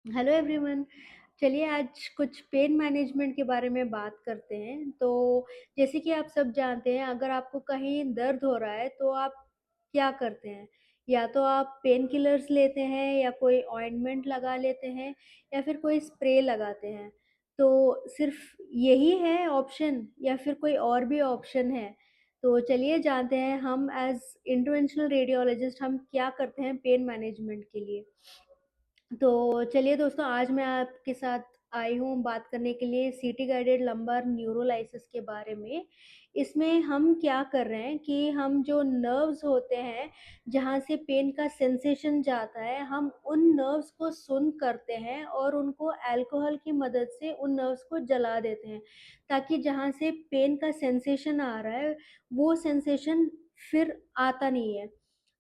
Hello everyone. चलिए आज कुछ पेन मैनेजमेंट के बारे में बात करते हैं। तो जैसे कि आप सब जानते हैं, अगर आपको कहीं दर्द हो रहा है तो आप क्या करते हैं? या तो आप पेन किलर्स लेते हैं या कोई ऑइंटमेंट लगा लेते हैं या फिर कोई स्प्रे लगाते हैं। तो सिर्फ यही है ऑप्शन या फिर कोई और भी ऑप्शन है? तो चलिए जानते हैं हम एज इंटरवेंशनल रेडियोलॉजिस्ट हम क्या करते हैं पेन मैनेजमेंट के लिए। तो चलिए दोस्तों, आज मैं आपके साथ आई हूँ बात करने के लिए सीटी गाइडेड लंबार न्यूरोलाइसिस के बारे में। इसमें हम क्या कर रहे हैं कि हम जो नर्व्स होते हैं, जहाँ से पेन का सेंसेशन जाता है, हम उन नर्व्स को सुन करते हैं और उनको अल्कोहल की मदद से उन नर्व्स को जला देते हैं, ताकि जहाँ से पेन का सेंसेशन आ रहा है, वो सेंसेशन फिर आता नहीं है।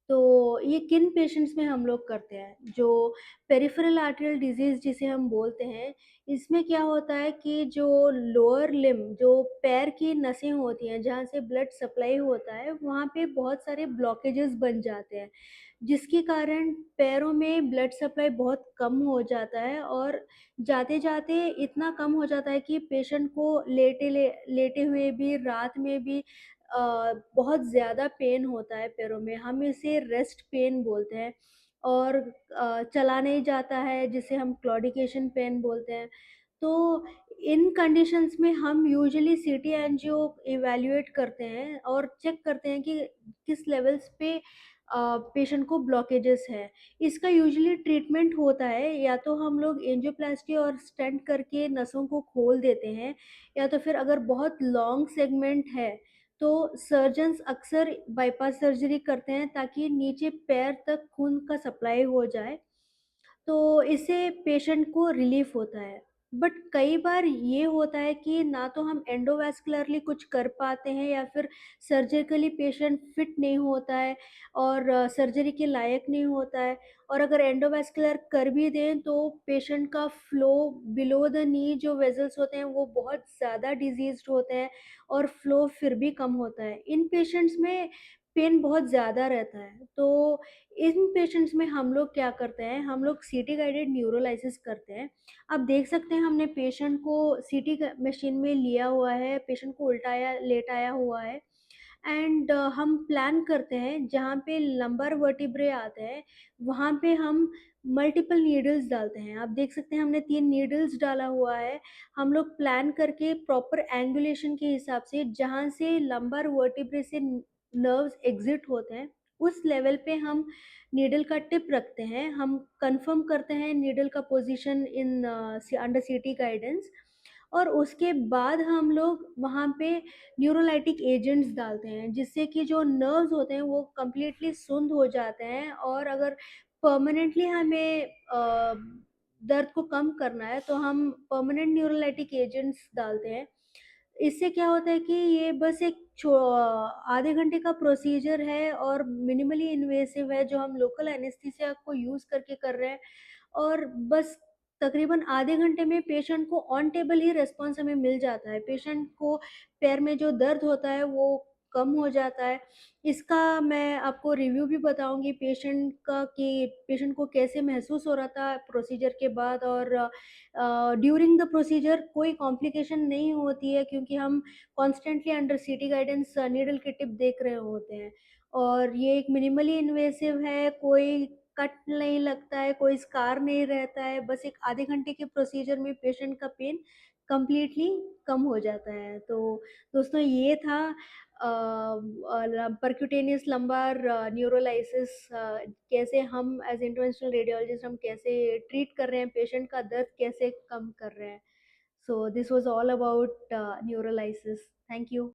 तो ये किन पेशेंट्स में हम लोग करते हैं? जो पेरिफेरल आर्टेरियल डिजीज़ जिसे हम बोलते हैं, इसमें क्या होता है कि जो लोअर लिम्ब, जो पैर की नसें होती हैं, जहाँ से ब्लड सप्लाई होता है, वहाँ पे बहुत सारे ब्लॉकेजेस बन जाते हैं, जिसके कारण पैरों में ब्लड सप्लाई बहुत कम हो जाता है और जाते-जाते इतना कम हो जाता है कि पेशेंट को लेटे हुए भी, रात में भी बहुत ज़्यादा पेन होता है पैरों में। हम इसे रेस्ट पेन बोलते हैं और चला नहीं जाता है, जिसे हम क्लॉडिकेशन पेन बोलते हैं। तो इन कंडीशंस में हम यूजुअली सीटी एंजियो इवैल्यूएट करते हैं और चेक करते हैं कि किस लेवल्स पे पेशेंट को ब्लॉकेजेस है। इसका यूजुअली ट्रीटमेंट होता है, या तो हम लोग एंजियोप्लास्टी और स्टेंट करके नसों को खोल देते हैं, या तो फिर अगर बहुत लॉन्ग सेगमेंट है, तो सर्जन्स अक्सर बाईपास सर्जरी करते हैं ताकि नीचे पैर तक खून का सप्लाई हो जाए। तो इससे पेशेंट को रिलीफ होता है। बट कई बार ये होता है कि ना तो हम एंडोवास्कुलरली कुछ कर पाते हैं या फिर सर्जिकली पेशेंट फिट नहीं होता है और सर्जरी के लायक नहीं होता है, और अगर एंडोवास्कुलर कर भी दें तो पेशेंट का फ्लो बिलो द नी जो वेसल्स होते हैं वो बहुत ज़्यादा डिजीज़्ड होते हैं और फ्लो फिर भी कम होता है। इन पेशेंट्स में पेन बहुत ज़्यादा रहता है। तो इन पेशेंट्स में हम लोग क्या करते हैं, हम लोग सीटी गाइडेड न्यूरोलाइसिस करते हैं। आप देख सकते हैं हमने पेशेंट को सीटी मशीन में लिया हुआ है, पेशेंट को उल्टाया लेटाया हुआ है एंड हम प्लान करते हैं जहाँ पे लंबर वर्टिब्रे आते हैं, वहाँ पे हम मल्टीपल नीडल्स डालते हैं। आप देख सकते हैं हमने 3 नीडल्स डाला हुआ है। हम लोग प्लान करके प्रॉपर एंगुलेशन के हिसाब से, जहाँ से लंबर वर्टिब्रे से नर्व्स एग्ज़िट होते हैं, उस लेवल पे हम नीडल का टिप रखते हैं। हम कंफर्म करते हैं नीडल का पोज़ीशन इन अंडर सीटी गाइडेंस, और उसके बाद हम लोग वहाँ पे न्यूरोलाइटिक एजेंट्स डालते हैं, जिससे कि जो नर्व्स होते हैं वो कंप्लीटली सुन्न हो जाते हैं। और अगर परमानेंटली हमें दर्द को कम करना है तो हम परमानेंट न्यूरोलाइटिक एजेंट्स डालते हैं। इससे क्या होता है कि ये बस एक आधे घंटे का प्रोसीजर है और मिनिमली इन्वेसिव है, जो हम लोकल एनेस्थीसिया को यूज़ करके कर रहे हैं, और बस तकरीबन आधे घंटे में पेशेंट को ऑन टेबल ही रिस्पॉन्स हमें मिल जाता है। पेशेंट को पैर में जो दर्द होता है वो कम हो जाता है। इसका मैं आपको रिव्यू भी बताऊँगी पेशेंट का, कि पेशेंट को कैसे महसूस हो रहा था प्रोसीजर के बाद, और ड्यूरिंग द प्रोसीजर कोई कॉम्प्लिकेशन नहीं होती है, क्योंकि हम कॉन्स्टेंटली अंडर सीटी गाइडेंस नीडल की टिप देख रहे होते हैं। और ये एक मिनिमली इन्वेसिव है, कोई कट नहीं लगता है, कोई स्कार नहीं रहता है, बस एक आधे घंटे के प्रोसीजर में पेशेंट का पेन कंप्लीटली कम हो जाता है। तो दोस्तों, ये था परक्यूटेनियस लंबार न्यूरोलाइसिस, कैसे हम एज़ इंटरवेंशनल रेडियोलॉजिस्ट हम कैसे ट्रीट कर रहे हैं, पेशेंट का दर्द कैसे कम कर रहे हैं। So this was all about neurolysis. Thank you.